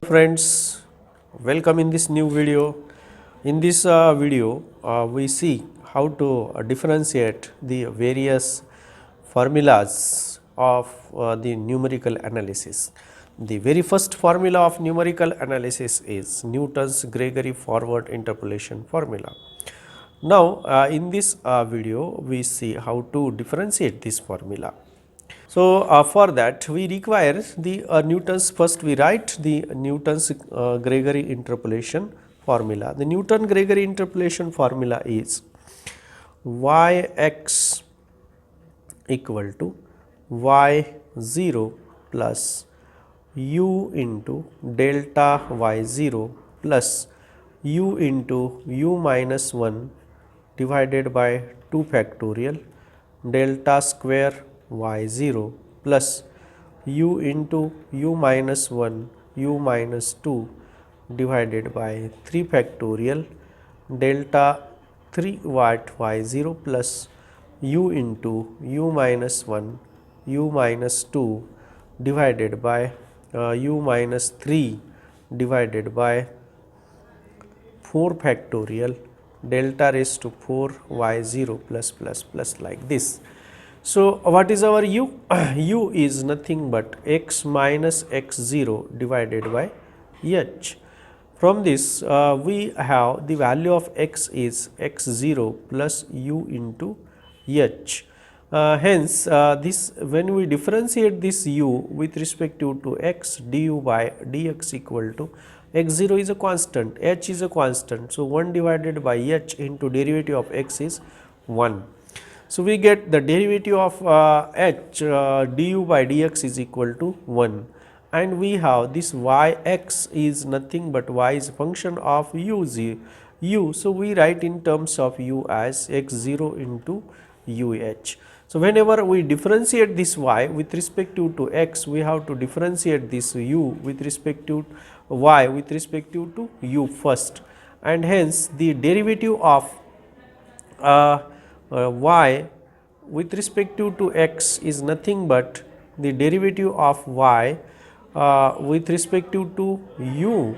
Friends, welcome in this new video. In this video we see how to differentiate the various formulas of the numerical analysis. The very first formula of numerical analysis is Newton's-Gregory forward interpolation formula. Now in this video we see how to differentiate this formula. So for that we require the Newton's, first we write the Newton's Gregory interpolation formula. The Newton-Gregory interpolation formula is Yx equal to y0 plus u into delta y0 plus u into u minus 1 divided by 2 factorial delta square y0 plus u into u minus 1 u minus 2 divided by 3 factorial delta 3 y0 plus u into u minus 1 u minus 2 divided by u minus 3 divided by 4 factorial delta raised to 4 y0 plus like this. So what is our u? U is nothing but x minus x0 divided by h. From this we have the value of x is x0 plus u into h. Hence this, when we differentiate this u with respect to x, du by dx equal to x0 is a constant, h is a constant. So 1 divided by h into derivative of x is 1. So we get the derivative of h du by dx is equal to 1, and we have this yx is nothing but y is a function of u. So we write in terms of u as x0 into uh. So whenever we differentiate this y with respect to x, we have to differentiate this u with respect to y with respect to u first, and hence the derivative of y with respect to x is nothing but the derivative of y with respect to u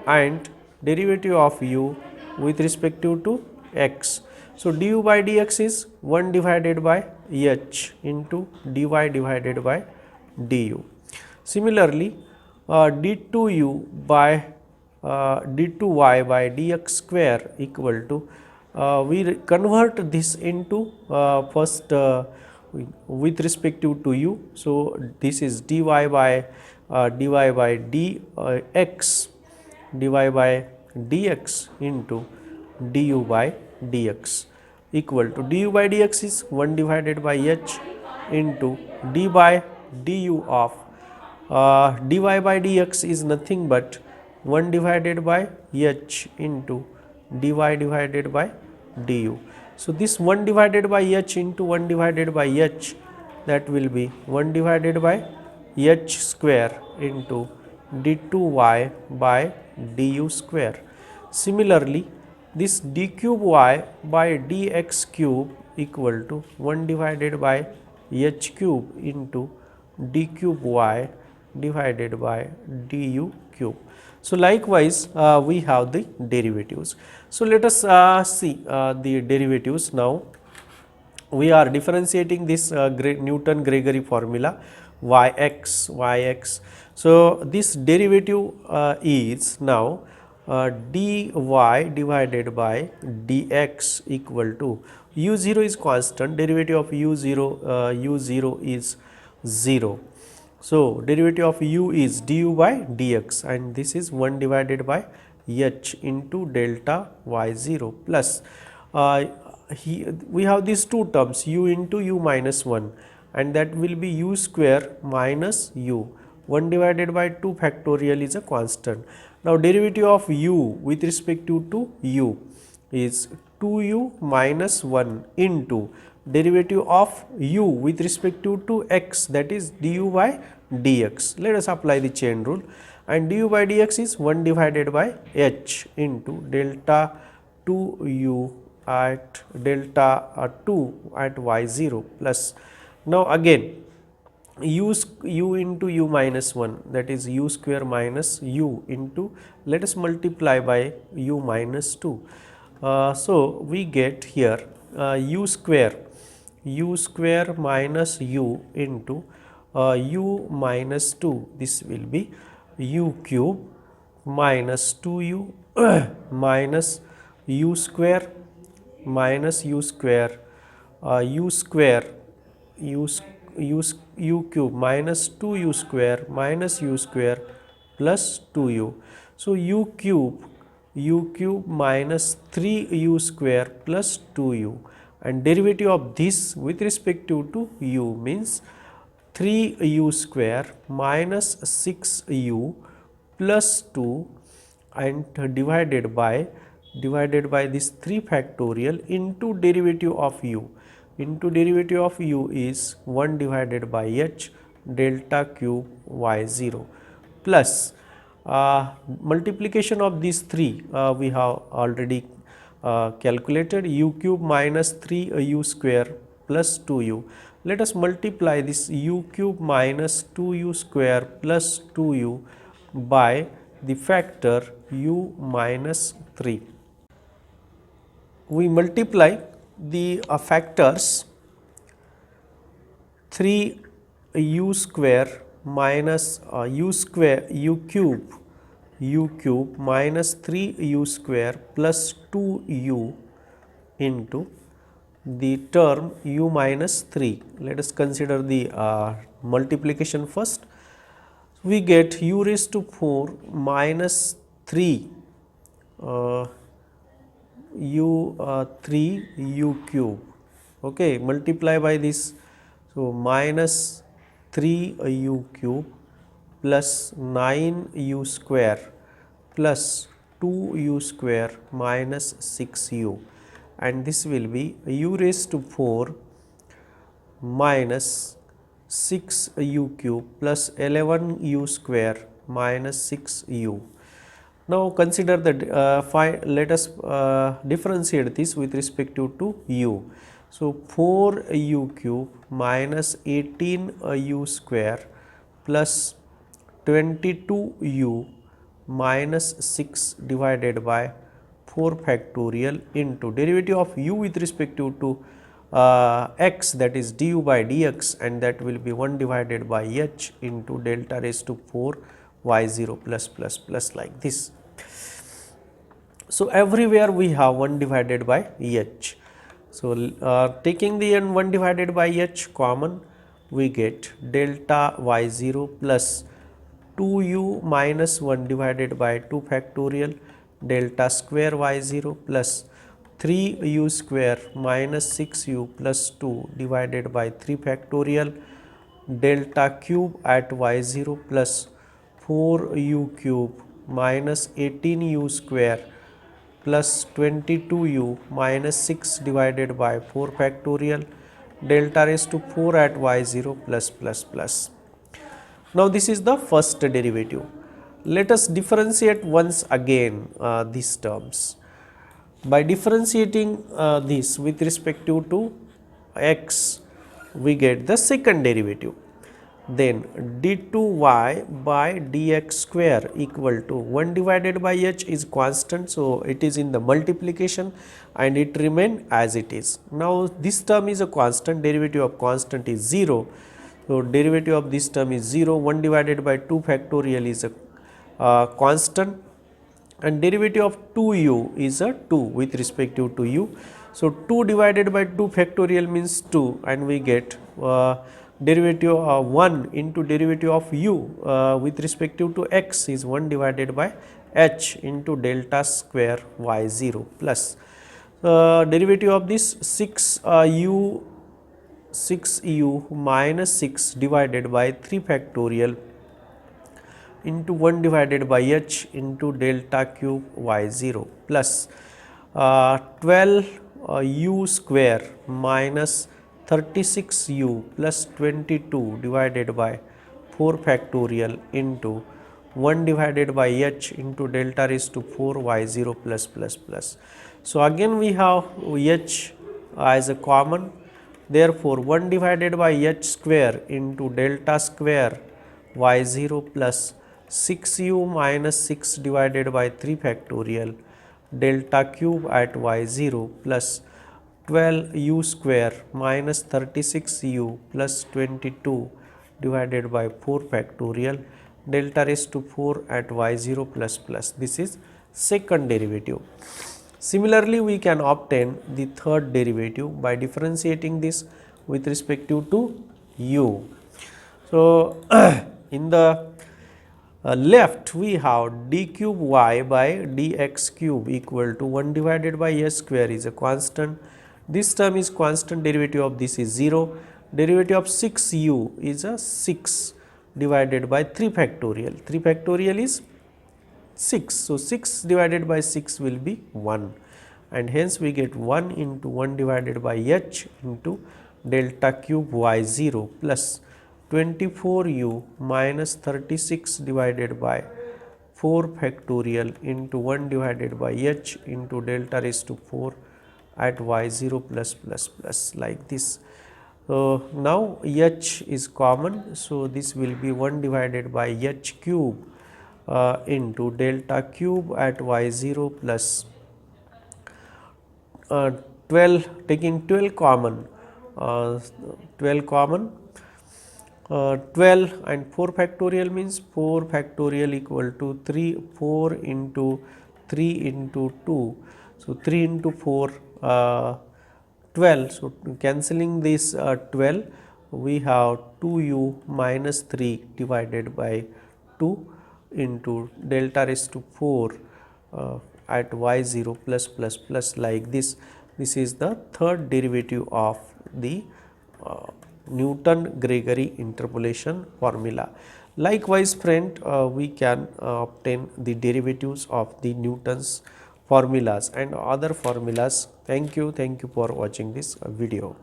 and derivative of u with respect to x. So du by dx is 1 divided by h into dy divided by du. Similarly d2u by d2y by dx square equal to we convert this into first with respect to u. So this is dy by dx into du by dx equal to du by dx is 1 divided by h into d by du of dy by dx is nothing but 1 divided by h into dy divided by du. So this 1 divided by h into 1 divided by h, that will be 1 divided by h square into d2y by du square. Similarly this d cube y by dx cube equal to 1 divided by h cube into d cube y divided by du cube. So likewise we have the derivatives. So let us see the derivatives now. We are differentiating this Newton-Gregory formula yx. So this derivative is now dy divided by dx equal to u0 is constant, derivative of u0 is 0. So derivative of u is du by dx, and this is 1 divided by h into delta y0 plus we have these two terms u into u minus 1, and that will be u square minus u. 1 divided by 2 factorial is a constant. Now derivative of u with respect to u is 2u minus 1 into derivative of u with respect to x, that is du by dx. Let us apply the chain rule, and du by dx is 1 divided by h into delta 2u at delta 2 at y0 plus. Now again u into u minus 1, that is u square minus u into, let us multiply by u minus 2. So we get here u square minus u into u minus 2, this will be u cube minus 2u minus u square minus u square u square u, u cube minus 2u square minus u square plus 2u. So u cube minus 3u square plus 2u, and derivative of this with respect to u means 3u square minus 6u plus 2 and divided by this 3 factorial into derivative of u. Into derivative of u is 1 divided by h delta cube y0 plus multiplication of these 3 we have already calculated, u cube minus 3u square plus 2u. Let us multiply this u cube minus 2u square plus 2u by the factor u minus 3. We multiply the factors 3u square minus u cube minus 3u square plus 2u into the term u minus 3. Let us consider the multiplication first. We get u raised to 4 minus 3 3u cube, okay, multiply by this, so minus 3u cube plus 9u square plus 2u square minus 6u, and this will be u raised to 4 minus 6u cube plus 11u square minus 6u. Now consider the let us differentiate this with respect to u. So 4u cube minus 18u square plus 22u minus 6 divided by 4 factorial into derivative of u with respect to x, that is du by dx, and that will be 1 divided by h into delta raised to 4 y0 plus plus plus like this. So everywhere we have 1 divided by h. So taking the 1 divided by h common, we get delta y0 plus 2u minus 1 divided by 2 factorial delta square y0 plus 3u square minus 6u plus 2 divided by 3 factorial delta cube at y0 plus 4u cube minus 18u square plus 22u minus 6 divided by 4 factorial delta raised to 4 at y0 plus plus plus. Now this is the first derivative. Let us differentiate once again these terms. By differentiating this with respect to x, we get the second derivative. Then d2y by dx square equal to 1 divided by h is constant, so it is in the multiplication and it remain as it is. Now this term is a constant, derivative of constant is 0. So derivative of this term is 0, 1 divided by 2 factorial is a constant, and derivative of 2u is a 2 with respect to u. So 2 divided by 2 factorial means 2, and we get derivative of 1 into derivative of u with respect to x is 1 divided by h into delta square y0 plus derivative of this 6u minus 6 divided by 3 factorial into 1 divided by h into delta cube y0 plus 12u square minus 36u plus 22 divided by 4 factorial into 1 divided by h into delta raised to 4 y0 plus plus plus. So again we have h as a common, Therefore, 1 divided by h square into delta square y0 plus 6u minus 6 divided by 3 factorial delta cube at y0 plus 12u square minus 36u plus 22 divided by 4 factorial delta raised to 4 at y0 plus plus. This is second derivative. Similarly, we can obtain the third derivative by differentiating this with respect to u. So, in the left we have d cube y by dx cube equal to 1 divided by s square is a constant. This term is constant, derivative of this is 0. Derivative of 6u is a 6 divided by 3 factorial. 3 factorial is 6. So, 6 divided by 6 will be 1, and hence we get 1 into 1 divided by h into delta cube y0 plus 24u minus 36 divided by 4 factorial into 1 divided by h into delta raised to 4 at y0 plus plus plus, like this. So, now h is common. So, this will be 1 divided by h cube into delta cube at y0 plus 12, taking 12 common, 12 common, 12 and 4 factorial means 4 factorial equal to 3, 4 into 3 into 2. So, 3 into 4, 12. So, cancelling this 12, we have 2u minus 3 divided by 2 into delta raised to 4 at y0 plus plus plus, like this. This is the third derivative of the Newton-Gregory interpolation formula. Likewise, friend, we can obtain the derivatives of the Newton's formulas and other formulas. Thank you for watching this video.